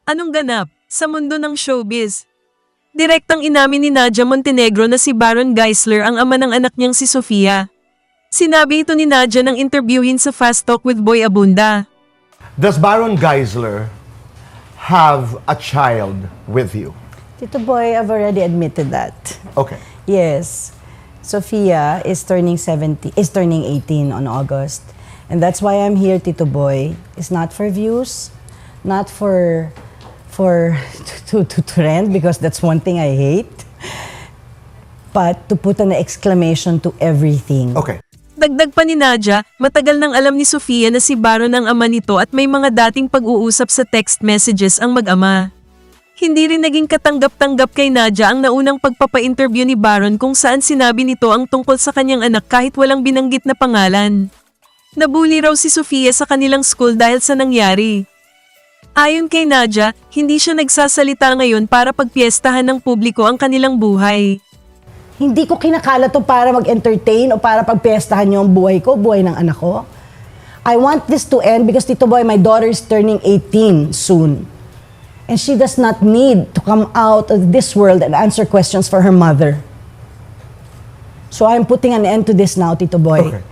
Anong ganap sa mundo ng showbiz? Direktang inamin ni Nadia Montenegro na si Baron Geisler ang ama ng anak niyang si Sofia. Sinabi ito ni Nadia nang interviewin sa Fast Talk with Boy Abunda. Does Baron Geisler have a child with you? Tito Boy, I've already admitted that. Okay. Yes. Sophia is turning 18 on August. And that's why I'm here, Tito Boy. It's not for views, not for to trend, because that's one thing I hate. But to put an exclamation to everything. Okay. Dagdag pa ni Nadia, matagal nang alam ni Sofia na si Baron ang ama nito at may mga dating pag-uusap sa text messages ang mag-ama. Hindi rin naging katanggap-tanggap kay Nadia ang naunang pagpapa-interview ni Baron kung saan sinabi nito ang tungkol sa kanyang anak kahit walang binanggit na pangalan. Nabully raw si Sofia sa kanilang school dahil sa nangyari. Ayon kay Nadia, hindi siya nagsasalita ngayon para pagpiestahan ng publiko ang kanilang buhay. Hindi ko kinakala to para mag-entertain o para pagpiestahan niyo ang buhay ko, buhay ng anak ko. I want this to end because, Tito Boy, my daughter is turning 18 soon. And she does not need to come out of this world and answer questions for her mother. So I'm putting an end to this now, Tito Boy. Okay.